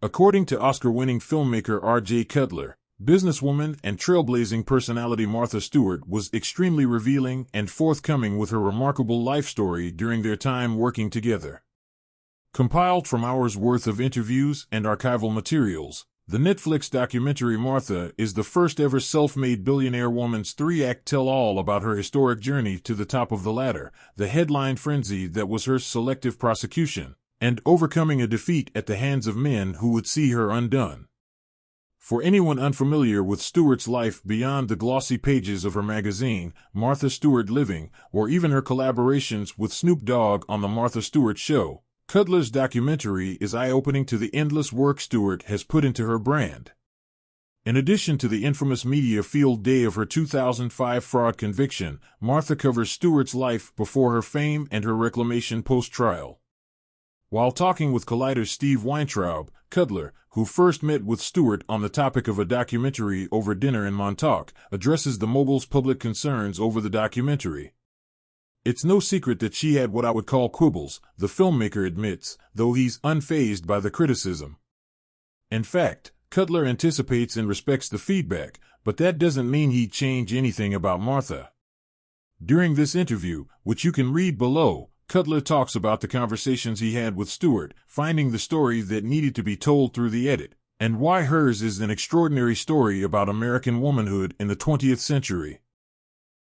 According to Oscar-winning filmmaker R.J. Cutler, businesswoman and trailblazing personality Martha Stewart was extremely revealing and forthcoming with her remarkable life story during their time working together. Compiled from hours worth of interviews and archival materials, the Netflix documentary Martha is the first ever self-made billionaire woman's three-act tell-all about her historic journey to the top of the ladder, the headline frenzy that was her selective prosecution, and overcoming a defeat at the hands of men who would see her undone. For anyone unfamiliar with Stewart's life beyond the glossy pages of her magazine, Martha Stewart Living, or even her collaborations with Snoop Dogg on The Martha Stewart Show, Cutler's documentary is eye-opening to the endless work Stewart has put into her brand. In addition to the infamous media field day of her 2005 fraud conviction, Martha covers Stewart's life before her fame and her reclamation post-trial. While talking with Collider's Steve Weintraub, Cutler, who first met with Stewart on the topic of a documentary over dinner in Montauk, addresses the mogul's public concerns over the documentary. It's no secret that she had what I would call quibbles, the filmmaker admits, though he's unfazed by the criticism. In fact, Cutler anticipates and respects the feedback, but that doesn't mean he'd change anything about Martha. During this interview, which you can read below, Cutler talks about the conversations he had with Stewart, finding the story that needed to be told through the edit, and why hers is an extraordinary story about American womanhood in the 20th century.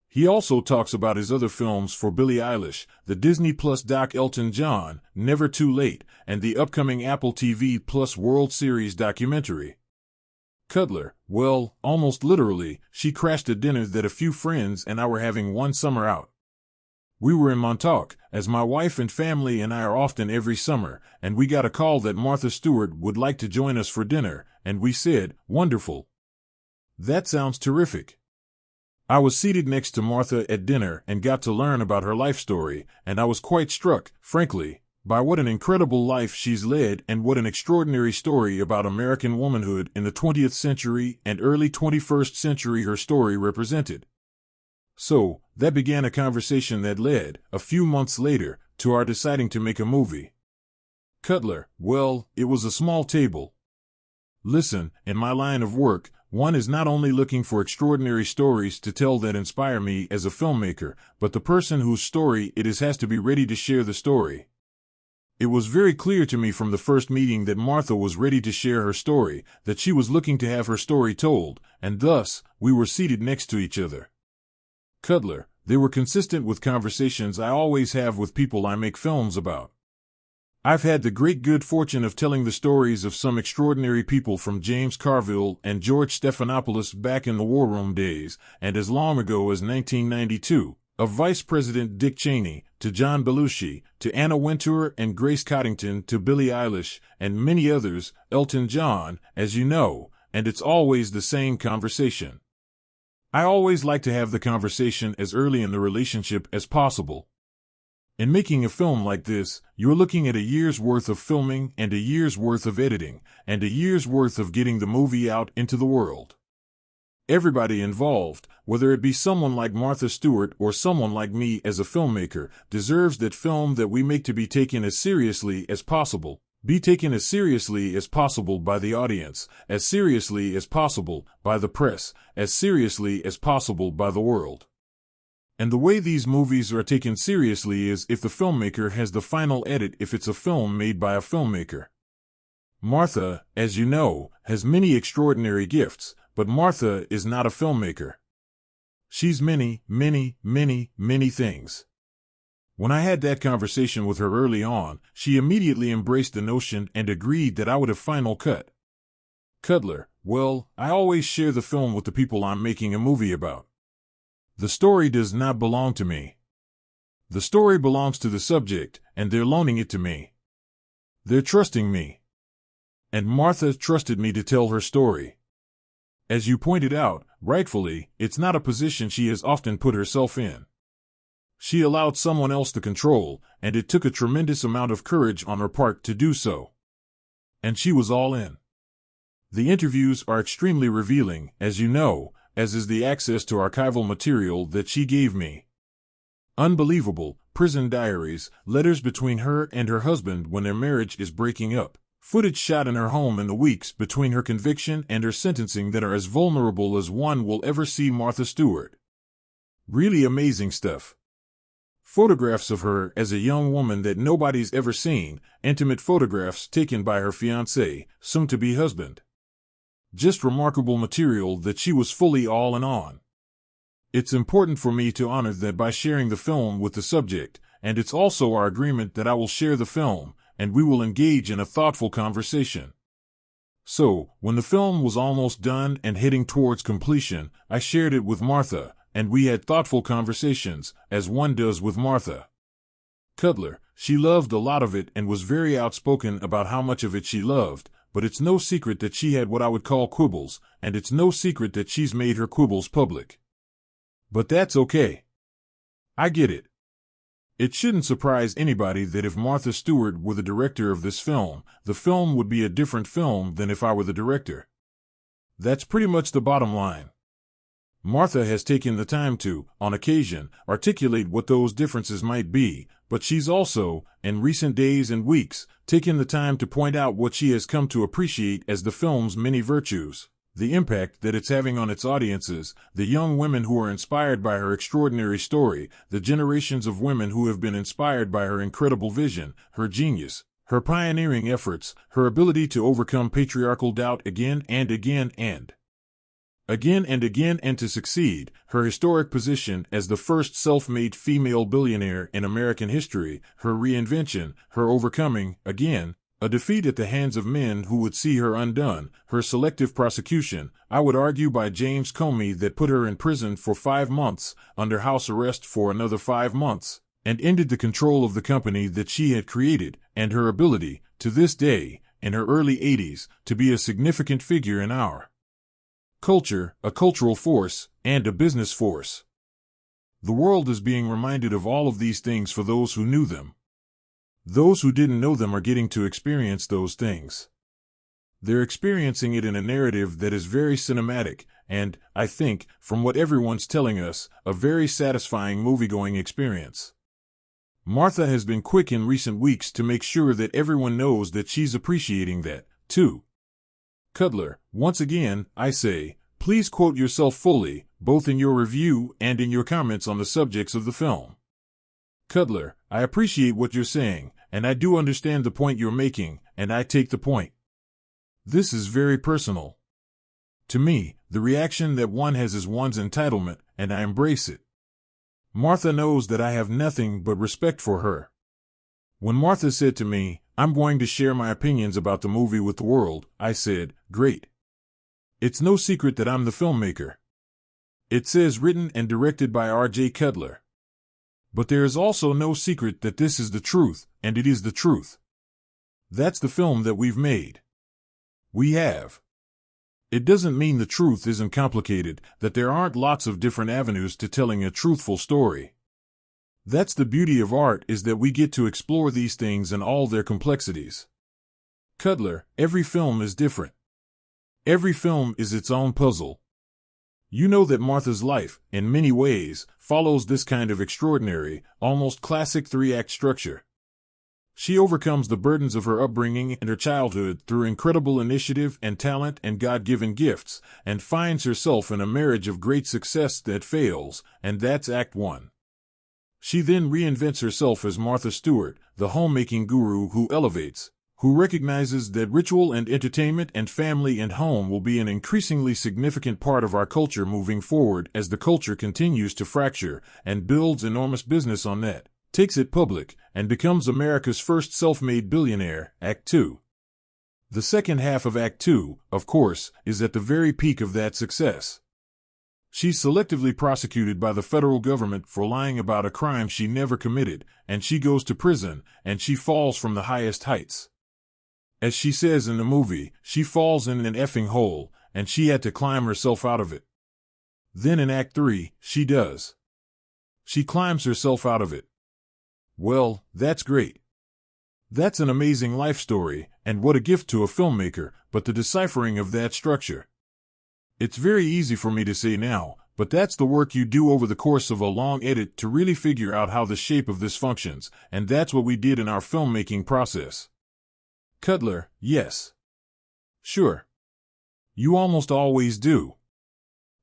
He also talks about his other films for Billie Eilish, the Disney Plus doc Elton John, Never Too Late, and the upcoming Apple TV Plus World Series documentary. Cutler, well, almost literally, she crashed a dinner that a few friends and I were having one summer out. We were in Montauk, as my wife and family and I are often every summer, and we got a call that Martha Stewart would like to join us for dinner, and we said, "Wonderful. That sounds terrific." I was seated next to Martha at dinner and got to learn about her life story, and I was quite struck, frankly, by what an incredible life she's led and what an extraordinary story about American womanhood in the 20th century and early 21st century her story represented. So, that began a conversation that led, a few months later, to our deciding to make a movie. Cutler, well, it was a small table. Listen, in my line of work, one is not only looking for extraordinary stories to tell that inspire me as a filmmaker, but the person whose story it is has to be ready to share the story. It was very clear to me from the first meeting that Martha was ready to share her story, that she was looking to have her story told, and thus, we were seated next to each other. Cutler, they were consistent with conversations I always have with people I make films about. I've had the great good fortune of telling the stories of some extraordinary people from James Carville and George Stephanopoulos back in the War Room days, and as long ago as 1992, of Vice President Dick Cheney, to John Belushi, to Anna Wintour and Grace Coddington, to Billie Eilish, and many others, Elton John, as you know, and it's always the same conversation. I always like to have the conversation as early in the relationship as possible. In making a film like this, you're looking at a year's worth of filming and a year's worth of editing, and a year's worth of getting the movie out into the world. Everybody involved, whether it be someone like Martha Stewart or someone like me as a filmmaker, deserves that film that we make to be taken as seriously as possible. Be taken as seriously as possible by the audience, as seriously as possible by the press, as seriously as possible by the world. And the way these movies are taken seriously is if the filmmaker has the final edit if it's a film made by a filmmaker. Martha, as you know, has many extraordinary gifts, but Martha is not a filmmaker. She's many, many, many, many things. When I had that conversation with her early on, she immediately embraced the notion and agreed that I would have final cut. Cutler, well, I always share the film with the people I'm making a movie about. The story does not belong to me. The story belongs to the subject, and they're loaning it to me. They're trusting me. And Martha trusted me to tell her story. As you pointed out, rightfully, it's not a position she has often put herself in. She allowed someone else to control, and it took a tremendous amount of courage on her part to do so. And she was all in. The interviews are extremely revealing, as you know, as is the access to archival material that she gave me. Unbelievable, prison diaries, letters between her and her husband when their marriage is breaking up, Footage shot in her home in the weeks between her conviction and her sentencing that are as vulnerable as one will ever see Martha Stewart. Really amazing stuff. Photographs of her as a young woman that nobody's ever seen, intimate photographs taken by her fiancé, soon-to-be husband. Just remarkable material that she was fully all in on. It's important for me to honor that by sharing the film with the subject, and it's also our agreement that I will share the film, and we will engage in a thoughtful conversation. So, when the film was almost done and heading towards completion, I shared it with Martha, and we had thoughtful conversations, as one does with Martha. Cutler, she loved a lot of it and was very outspoken about how much of it she loved, but it's no secret that she had what I would call quibbles, and it's no secret that she's made her quibbles public. But that's okay. I get it. It shouldn't surprise anybody that if Martha Stewart were the director of this film, the film would be a different film than if I were the director. That's pretty much the bottom line. Martha has taken the time to, on occasion, articulate what those differences might be, but she's also, in recent days and weeks, taken the time to point out what she has come to appreciate as the film's many virtues. The impact that it's having on its audiences, the young women who are inspired by her extraordinary story, the generations of women who have been inspired by her incredible vision, her genius, her pioneering efforts, her ability to overcome patriarchal doubt again and again and again and to succeed, her historic position as the first self-made female billionaire in American history, her reinvention, her overcoming, again, a defeat at the hands of men who would see her undone, her selective prosecution, I would argue by James Comey that put her in prison for 5 months, under house arrest for another 5 months, and ended the control of the company that she had created, and her ability, to this day, in her early 80s, to be a significant figure in our culture, a cultural force, and a business force. The world is being reminded of all of these things for those who knew them. Those who didn't know them are getting to experience those things. They're experiencing it in a narrative that is very cinematic, and, I think, from what everyone's telling us, a very satisfying movie-going experience. Martha has been quick in recent weeks to make sure that everyone knows that she's appreciating that, too. Cutler, once again, I say, please quote yourself fully, both in your review and in your comments on the subjects of the film. Cutler, I appreciate what you're saying, and I do understand the point you're making, and I take the point. This is very personal. To me, the reaction that one has is one's entitlement, and I embrace it. Martha knows that I have nothing but respect for her. When Martha said to me, I'm going to share my opinions about the movie with the world, I said, great. It's no secret that I'm the filmmaker. It says written and directed by R.J. Cutler. But there is also no secret that this is the truth, and it is the truth. That's the film that we've made. We have. It doesn't mean the truth isn't complicated, that there aren't lots of different avenues to telling a truthful story. That's the beauty of art, is that we get to explore these things in all their complexities. Cutler, every film is different. Every film is its own puzzle. You know that Martha's life, in many ways, follows this kind of extraordinary, almost classic 3-act structure. She overcomes the burdens of her upbringing and her childhood through incredible initiative and talent and God-given gifts, and finds herself in a marriage of great success that fails, and that's Act 1. She then reinvents herself as Martha Stewart, the homemaking guru who elevates, who recognizes that ritual and entertainment and family and home will be an increasingly significant part of our culture moving forward as the culture continues to fracture, and builds enormous business on that, takes it public, and becomes America's first self-made billionaire, Act 2. The second half of Act 2, of course, is at the very peak of that success. She's selectively prosecuted by the federal government for lying about a crime she never committed, and she goes to prison, and she falls from the highest heights. As she says in the movie, she falls in an effing hole, and she had to climb herself out of it. Then in Act 3, she does. She climbs herself out of it. Well, that's great. That's an amazing life story, and what a gift to a filmmaker, but the deciphering of that structure. It's very easy for me to say now, but that's the work you do over the course of a long edit to really figure out how the shape of this functions, and that's what we did in our filmmaking process. Cutler, yes. Sure. You almost always do.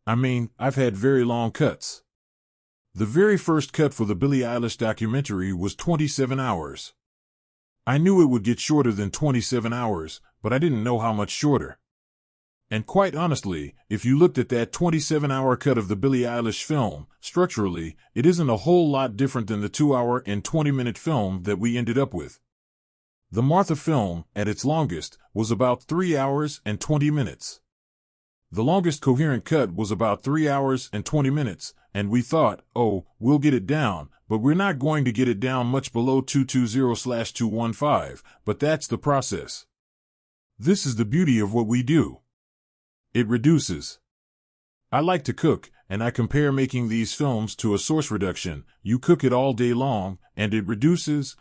I mean, I've had very long cuts. The very first cut for the Billie Eilish documentary was 27 hours. I knew it would get shorter than 27 hours, but I didn't know how much shorter. And quite honestly, if you looked at that 27-hour cut of the Billie Eilish film, structurally, it isn't a whole lot different than the 2-hour and 20-minute film that we ended up with. The Martha film, at its longest, was about 3 hours and 20 minutes. The longest coherent cut was about 3 hours and 20 minutes, and we thought, oh, we'll get it down, but we're not going to get it down much below 220/215, but that's the process. This is the beauty of what we do. It reduces. I like to cook, and I compare making these films to a source reduction. You cook it all day long, and it reduces,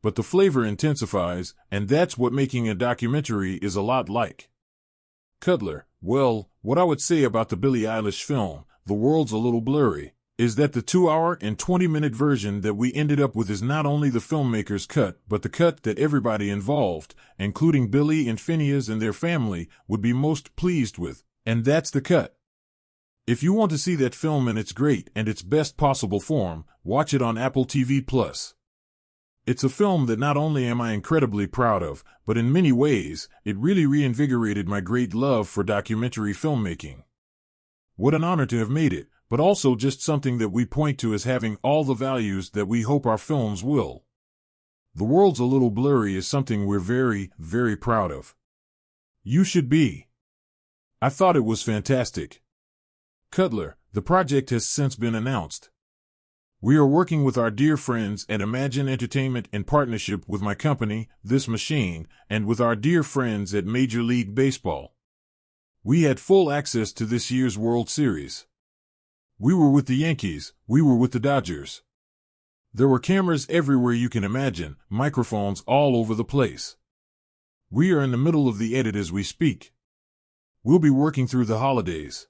but the flavor intensifies, and that's what making a documentary is a lot like. Cutler, well, what I would say about the Billie Eilish film, The World's a Little Blurry, is that the 2-hour and 20-minute version that we ended up with is not only the filmmaker's cut, but the cut that everybody involved, including Billie and Phineas and their family, would be most pleased with, and that's the cut. If you want to see that film in its great and its best possible form, watch it on Apple TV+. It's a film that not only am I incredibly proud of, but in many ways, it really reinvigorated my great love for documentary filmmaking. What an honor to have made it, but also just something that we point to as having all the values that we hope our films will. The World's a Little Blurry is something we're very, very proud of. You should be. I thought it was fantastic. Cutler, the project has since been announced. We are working with our dear friends at Imagine Entertainment in partnership with my company, This Machine, and with our dear friends at Major League Baseball. We had full access to this year's World Series. We were with the Yankees, we were with the Dodgers. There were cameras everywhere you can imagine, microphones all over the place. We are in the middle of the edit as we speak. We'll be working through the holidays.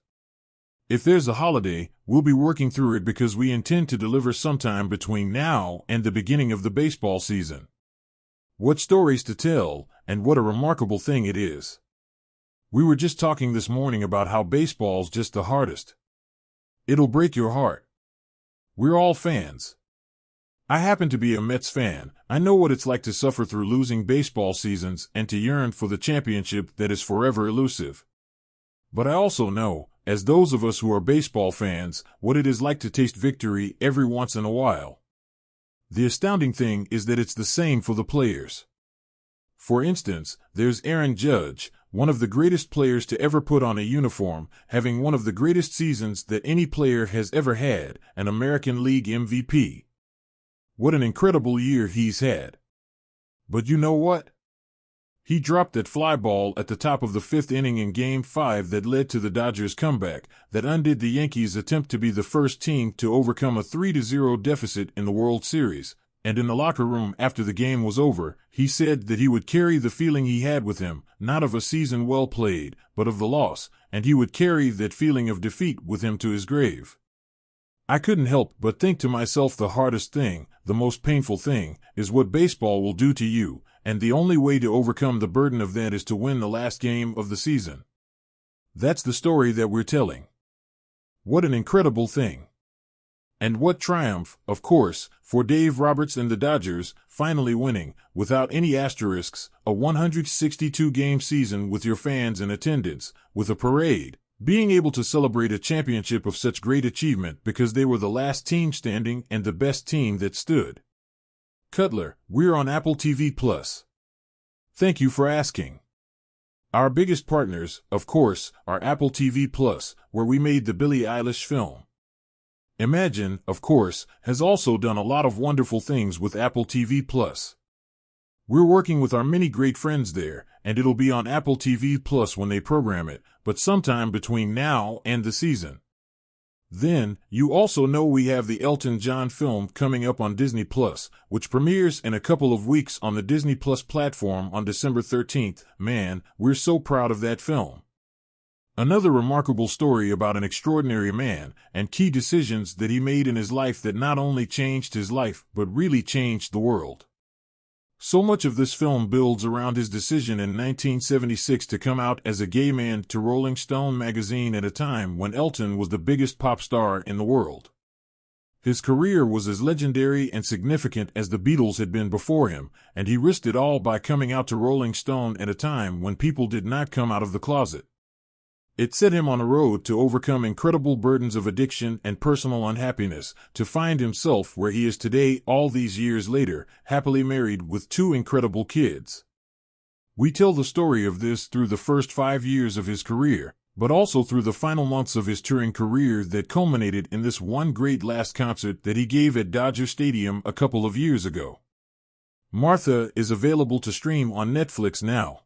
If there's a holiday, we'll be working through it because we intend to deliver sometime between now and the beginning of the baseball season. What stories to tell, and what a remarkable thing it is. We were just talking this morning about how baseball's just the hardest. It'll break your heart. We're all fans. I happen to be a Mets fan. I know what it's like to suffer through losing baseball seasons and to yearn for the championship that is forever elusive. But I also know, as those of us who are baseball fans, what it is like to taste victory every once in a while. The astounding thing is that it's the same for the players. For instance, there's Aaron Judge, one of the greatest players to ever put on a uniform, having one of the greatest seasons that any player has ever had, an American League MVP. What an incredible year he's had. But you know what? He dropped that fly ball at the top of the 5th inning in Game 5 that led to the Dodgers' comeback, that undid the Yankees' attempt to be the first team to overcome a 3-0 deficit in the World Series, and in the locker room after the game was over, he said that he would carry the feeling he had with him, not of a season well played, but of the loss, and he would carry that feeling of defeat with him to his grave. I couldn't help but think to myself, the hardest thing, the most painful thing, is what baseball will do to you, and the only way to overcome the burden of that is to win the last game of the season. That's the story that we're telling. What an incredible thing. And what triumph, of course, for Dave Roberts and the Dodgers, finally winning, without any asterisks, a 162-game season with your fans in attendance, with a parade, being able to celebrate a championship of such great achievement because they were the last team standing and the best team that stood. Cutler, we're on Apple TV+. Thank you for asking. Our biggest partners, of course, are Apple TV+, where we made the Billie Eilish film. Imagine, of course, has also done a lot of wonderful things with Apple TV+. We're working with our many great friends there, and it'll be on Apple TV+ when they program it, but sometime between now and the season. Then, you also know we have the Elton John film coming up on Disney+, which premieres in a couple of weeks on the Disney+ platform on December 13th. Man, we're so proud of that film. Another remarkable story about an extraordinary man and key decisions that he made in his life that not only changed his life but really changed the world. So much of this film builds around his decision in 1976 to come out as a gay man to Rolling Stone magazine at a time when Elton was the biggest pop star in the world. His career was as legendary and significant as the Beatles had been before him, and he risked it all by coming out to Rolling Stone at a time when people did not come out of the closet. It set him on a road to overcome incredible burdens of addiction and personal unhappiness, to find himself where he is today all these years later, happily married with 2 incredible kids. We tell the story of this through the first 5 years of his career, but also through the final months of his touring career that culminated in this one great last concert that he gave at Dodger Stadium a couple of years ago. Martha is available to stream on Netflix now.